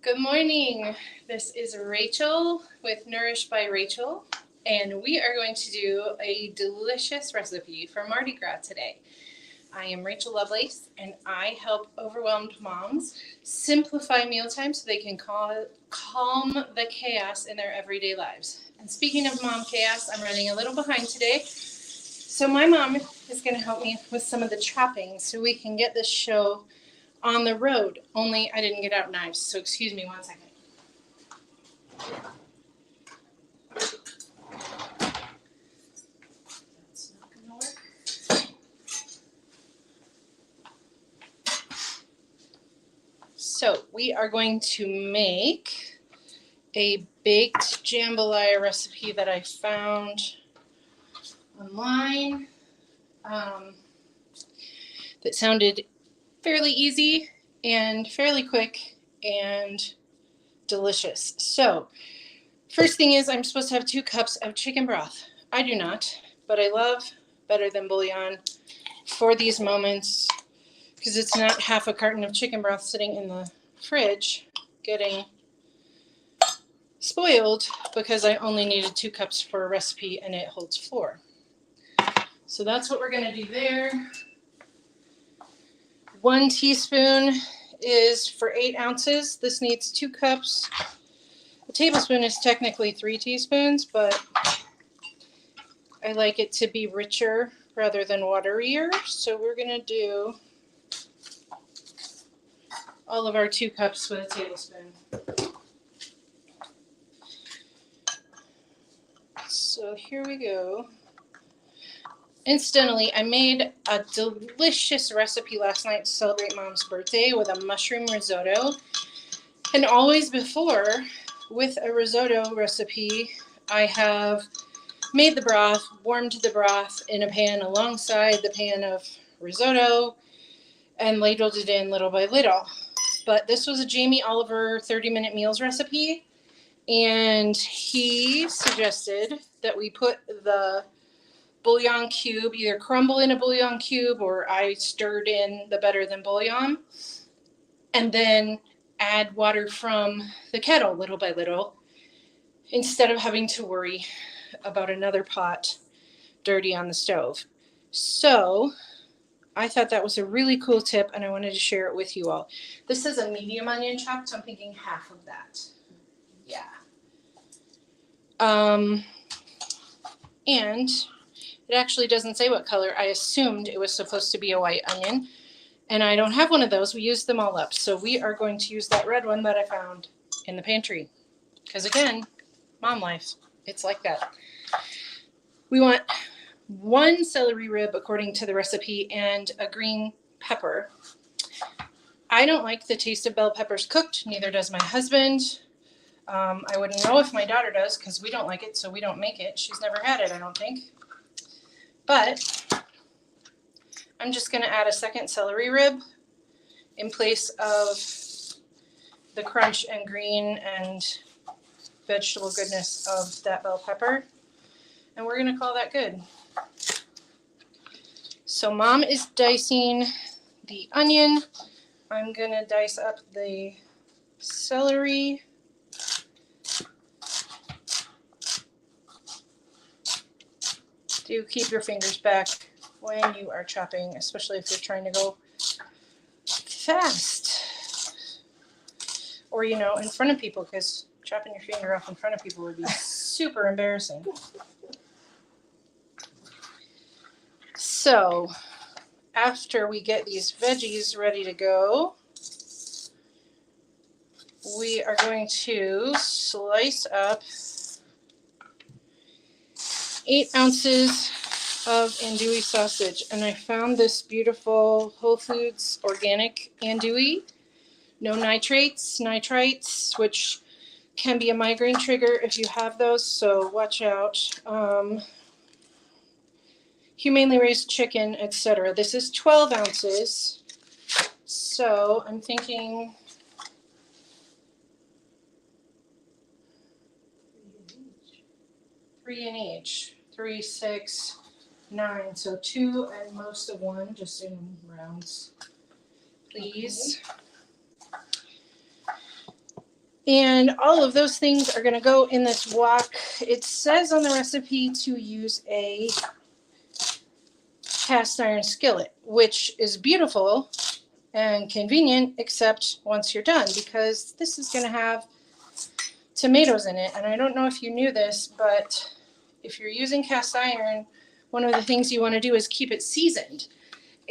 Good morning. This is Rachel with Nourish by Rachel, and we are going to do a delicious recipe for Mardi Gras today. I am Rachel Lovelace, and I help overwhelmed moms simplify mealtime so they can calm the chaos in their everyday lives. And speaking of mom chaos, I'm running a little behind today. So my mom is going to help me with some of the chopping so we can get this show on the road. Only I didn't get out knives, so excuse me 1 second. That's not going to work. So we are going to make a baked jambalaya recipe that I found online that sounded fairly easy and fairly quick and delicious. So first thing is I'm supposed to have 2 cups of chicken broth. I do not, but I love better than bouillon for these moments because it's not half a carton of chicken broth sitting in the fridge getting spoiled because I only needed 2 cups for a recipe and it holds 4. So that's what we're going to do there. 1 teaspoon is for 8 ounces. This needs 2 cups. A tablespoon is technically 3 teaspoons, but I like it to be richer rather than waterier. So we're going to do all of our 2 cups with a tablespoon. So here we go. Incidentally, I made a delicious recipe last night to celebrate Mom's birthday with a mushroom risotto. And always before, with a risotto recipe, I have made the broth, warmed the broth in a pan alongside the pan of risotto, and ladled it in little by little. But this was a Jamie Oliver 30-minute meals recipe, and he suggested that we put the bouillon cube, either crumble in a bouillon cube or I stirred in the better than bouillon, and then add water from the kettle little by little instead of having to worry about another pot dirty on the stove. So I thought that was a really cool tip and I wanted to share it with you all. This is a medium onion chopped, so I'm thinking half of that. Yeah. And it actually doesn't say what color. I assumed it was supposed to be a white onion, and I don't have one of those. We used them all up, so we are going to use that red one that I found in the pantry. Because again, mom life, it's like that. We want 1 celery rib according to the recipe and a green pepper. I don't like the taste of bell peppers cooked, neither does my husband. I wouldn't know if my daughter does because we don't like it, so we don't make it. She's never had it, I don't think. But I'm just going to add a 2nd celery rib in place of the crunch and green and vegetable goodness of that bell pepper. And we're going to call that good. So Mom is dicing the onion. I'm going to dice up the celery. Do keep your fingers back when you are chopping, especially if you're trying to go fast. Or, in front of people, because chopping your finger off in front of people would be super embarrassing. So, after we get these veggies ready to go, we are going to slice up 8 ounces of andouille sausage, and I found this beautiful Whole Foods organic andouille, no nitrites, which can be a migraine trigger if you have those, so watch out. Humanely raised chicken, etc. This is 12 ounces, so I'm thinking 3 in each. 3, 6, 9. So 2 and most of 1, just in rounds, please. Okay. And all of those things are going to go in this wok. It says on the recipe to use a cast iron skillet, which is beautiful and convenient, except once you're done, because this is going to have tomatoes in it. And I don't know if you knew this, but if you're using cast iron, one of the things you want to do is keep it seasoned.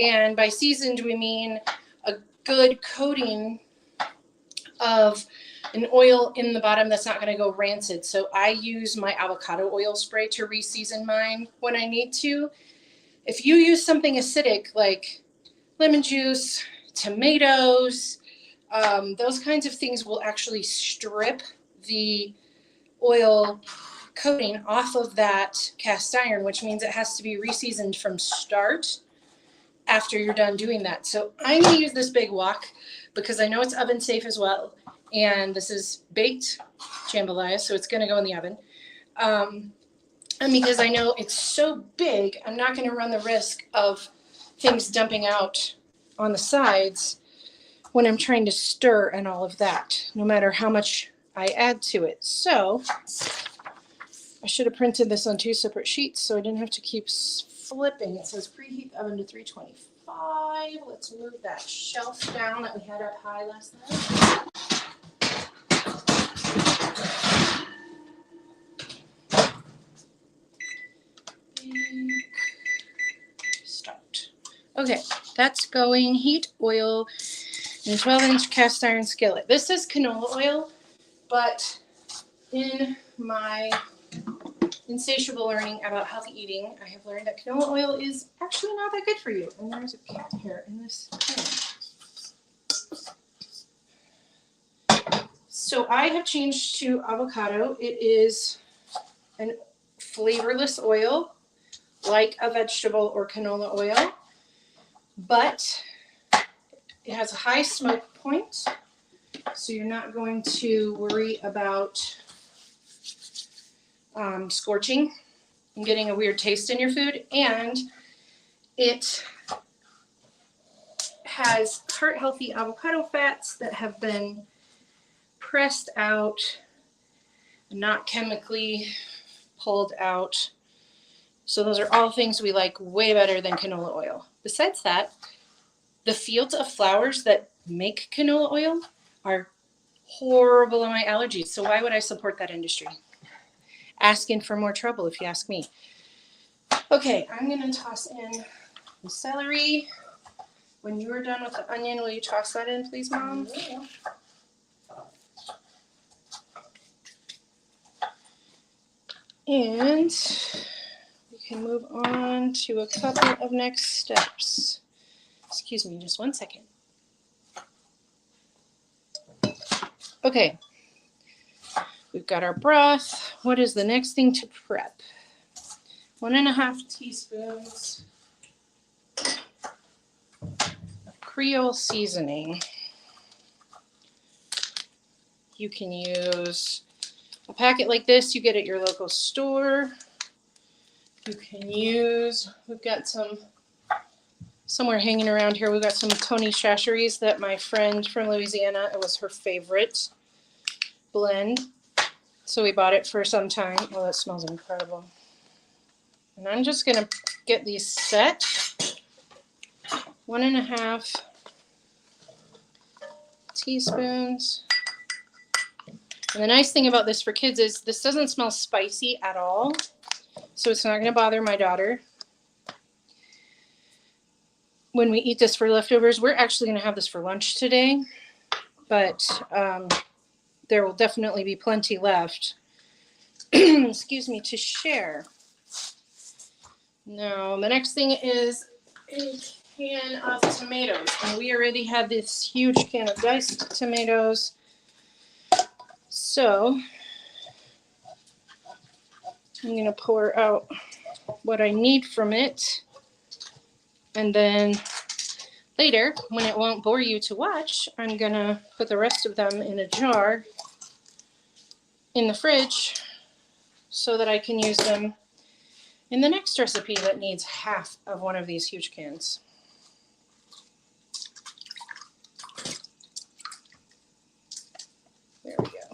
And by seasoned, we mean a good coating of an oil in the bottom that's not going to go rancid. So I use my avocado oil spray to re-season mine when I need to. If you use something acidic like lemon juice, tomatoes, those kinds of things will actually strip the oil coating off of that cast iron, which means it has to be re-seasoned from start after you're done doing that. So I'm going to use this big wok because I know it's oven safe as well. And this is baked jambalaya, so it's going to go in the oven. And because I know it's so big, I'm not going to run the risk of things dumping out on the sides when I'm trying to stir and all of that, no matter how much I add to it. So I should have printed this on 2 separate sheets so I didn't have to keep flipping. It says preheat the oven to 325. Let's move that shelf down that we had up high last night. Start. Okay, that's going. Heat oil in a 12-inch cast iron skillet. This is canola oil, but in my insatiable learning about healthy eating, I have learned that canola oil is actually not that good for you. And there's a cat hair in this pan. So I have changed to avocado. It is an flavorless oil, like a vegetable or canola oil, but it has a high smoke point, so you're not going to worry about scorching and getting a weird taste in your food. And it has heart-healthy avocado fats that have been pressed out, not chemically pulled out. So those are all things we like way better than canola oil. Besides that, the fields of flowers that make canola oil are horrible on my allergies. So why would I support that industry? Asking for more trouble, if you ask me. Okay, I'm going to toss in the celery. When you are done with the onion, will you toss that in, please, Mom? Yeah. And we can move on to a couple of next steps. Excuse me, just 1 second. Okay, we've got our broth. What is the next thing to prep? 1.5 teaspoons of Creole seasoning. You can use a packet like this you get at your local store. You can use, we've got some somewhere hanging around here, we've got some Tony Chachere's that my friend from Louisiana, it was her favorite blend. So we bought it for some time. Oh, that smells incredible. And I'm just going to get these set. 1.5 teaspoons. And the nice thing about this for kids is this doesn't smell spicy at all. So it's not going to bother my daughter. When we eat this for leftovers, we're actually going to have this for lunch today. But there will definitely be plenty left. Excuse me, to share. Now, the next thing is a can of tomatoes. And we already had this huge can of diced tomatoes. So I'm going to pour out what I need from it. And then later, when it won't bore you to watch, I'm going to put the rest of them in a jar in the fridge so that I can use them in the next recipe that needs half of one of these huge cans. There we go.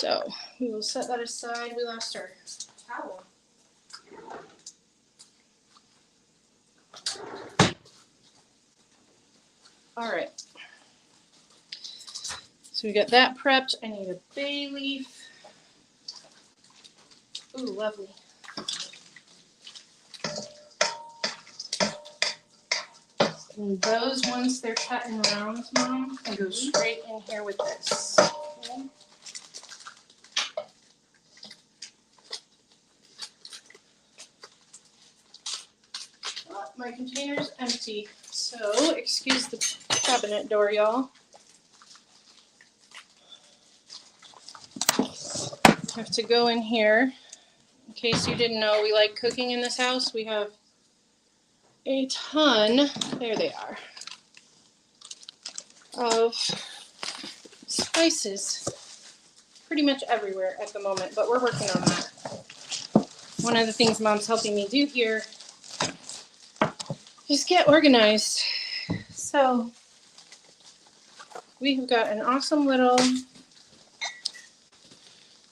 So we will set that aside. We lost our towel. All right. So we got that prepped. I need a bay leaf. Ooh, lovely. And those, once they're cut in rounds, Mom, I go straight in here with this. Okay. Oh, my container's empty, so excuse the cabinet door, y'all. I have to go in here. In case you didn't know, we like cooking in this house. We have a ton, there they are, of spices pretty much everywhere at the moment, but we're working on that. One of the things Mom's helping me do here is get organized. So we have got an awesome little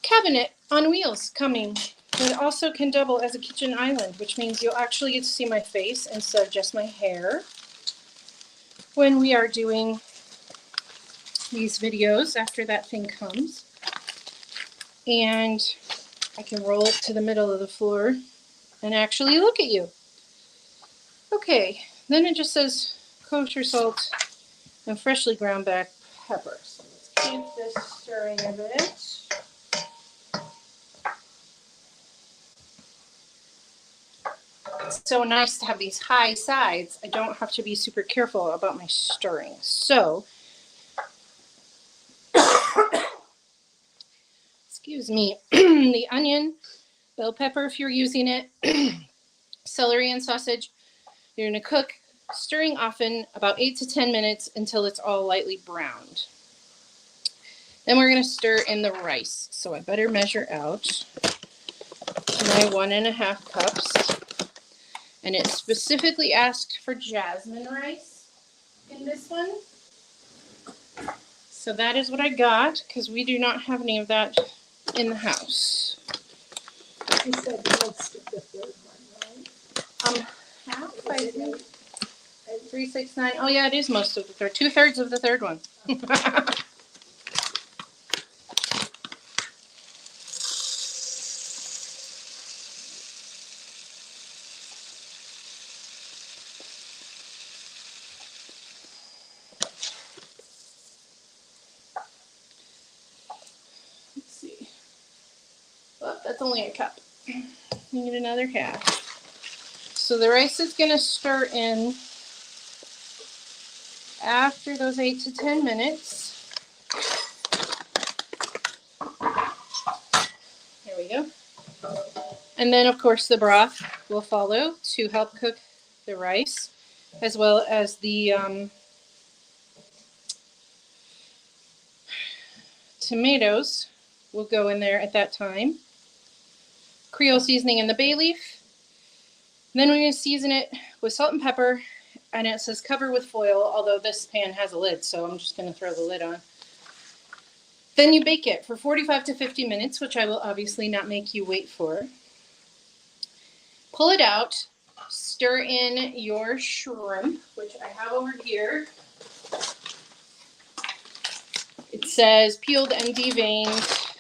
cabinet on wheels coming that also can double as a kitchen island, which means you'll actually get to see my face instead of just my hair when we are doing these videos after that thing comes. And I can roll it to the middle of the floor and actually look at you. Okay, then it just says kosher salt and freshly ground black pepper. So let's keep this stirring a bit. It's so nice to have these high sides. I don't have to be super careful about my stirring. So, excuse me, the onion, bell pepper if you're using it, celery and sausage, you're going to cook, stirring often, about 8 to 10 minutes until it's all lightly browned. Then we're going to stir in the rice. So I better measure out my 1.5 cups. And it specifically asked for jasmine rice in this one. So that is what I got, because we do not have any of that in the house. You said most of the third one, right? Half, I think. 3, 6, 9. Oh yeah, it is most of the third. 2/3 of the third one. Let's see. Well, that's only a cup. You need another half. So the rice is going to stir in after those 8 to 10 minutes. There we go. And then, of course, the broth will follow to help cook the rice, as well as the tomatoes will go in there at that time. Creole seasoning and the bay leaf. And then we're going to season it with salt and pepper, and it says cover with foil, although this pan has a lid, so I'm just going to throw the lid on. Then you bake it for 45 to 50 minutes, which I will obviously not make you wait for. Pull it out, stir in your shrimp, which I have over here. It says peeled and deveined,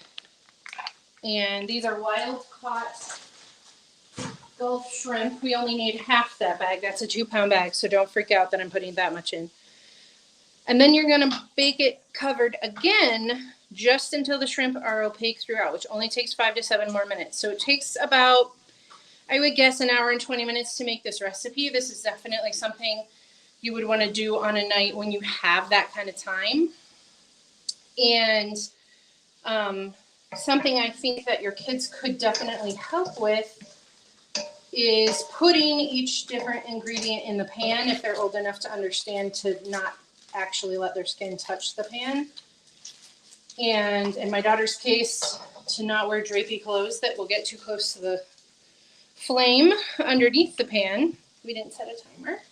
and these are wild caught Gulf shrimp. We only need half that bag. That's a 2-pound bag, so don't freak out that I'm putting that much in. And then you're going to bake it covered again just until the shrimp are opaque throughout, which only takes 5 to 7 more minutes. So it takes about, I would guess, 1 hour and 20 minutes to make this recipe. This is definitely something you would want to do on a night when you have that kind of time. And something I think that your kids could definitely help with is putting each different ingredient in the pan if they're old enough to understand to not actually let their skin touch the pan. And in my daughter's case, to not wear drapey clothes that will get too close to the flame underneath the pan. We didn't set a timer.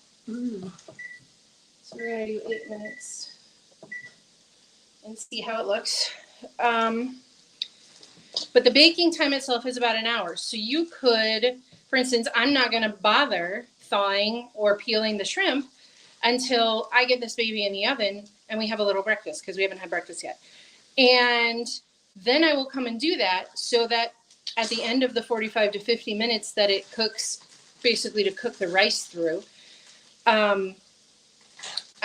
So we're going to do 8 minutes and see how it looks. But the baking time itself is about an hour. So you could, for instance, I'm not going to bother thawing or peeling the shrimp until I get this baby in the oven and we have a little breakfast because we haven't had breakfast yet. And then I will come and do that so that at the end of the 45 to 50 minutes that it cooks, basically to cook the rice through, I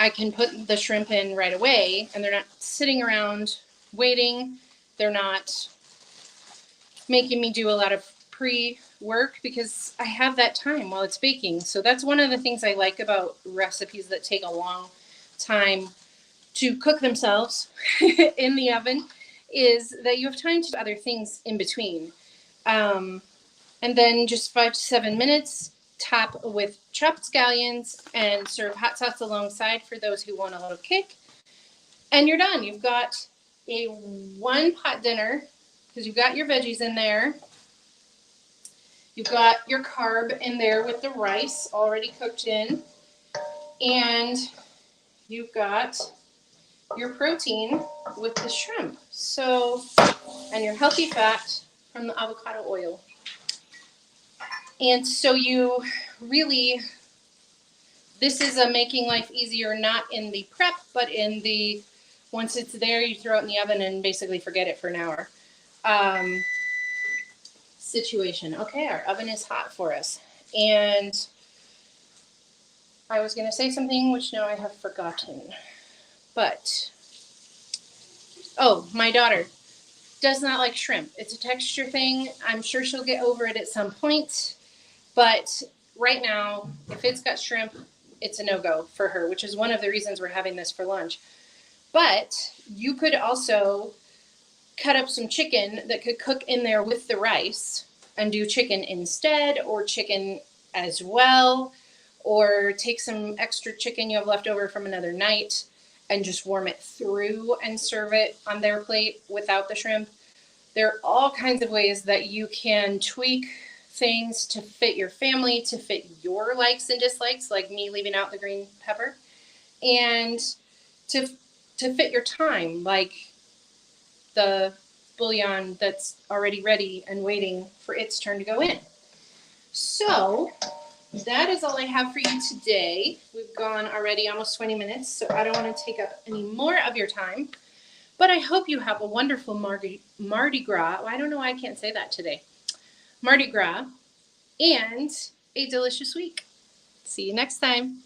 can put the shrimp in right away and they're not sitting around waiting. They're not making me do a lot of pre-work because I have that time while it's baking. So that's one of the things I like about recipes that take a long time to cook themselves in the oven, is that you have time to do other things in between. And then just 5 to 7 minutes, top with chopped scallions and serve hot sauce alongside for those who want a little kick. And you're done. You've got a one pot dinner because you've got your veggies in there. You've got your carb in there with the rice already cooked in. And you've got your protein with the shrimp. So, and your healthy fat from the avocado oil. And so you really, this is a making life easier, not in the prep, but in the, once it's there, you throw it in the oven and basically forget it for an hour. Situation. Okay, our oven is hot for us. And I was going to say something, which now I have forgotten. But, oh, my daughter does not like shrimp. It's a texture thing. I'm sure she'll get over it at some point. But right now, if it's got shrimp, it's a no-go for her, which is one of the reasons we're having this for lunch. But you could also cut up some chicken that could cook in there with the rice and do chicken instead, or chicken as well, or take some extra chicken you have left over from another night and just warm it through and serve it on their plate without the shrimp. There are all kinds of ways that you can tweak things to fit your family, to fit your likes and dislikes, like me leaving out the green pepper, and to fit your time, like the bouillon that's already ready and waiting for its turn to go in. So that is all I have for you today. We've gone already almost 20 minutes, so I don't want to take up any more of your time. But I hope you have a wonderful Mardi Gras. I don't know why I can't say that today. Mardi Gras and a delicious week. See you next time.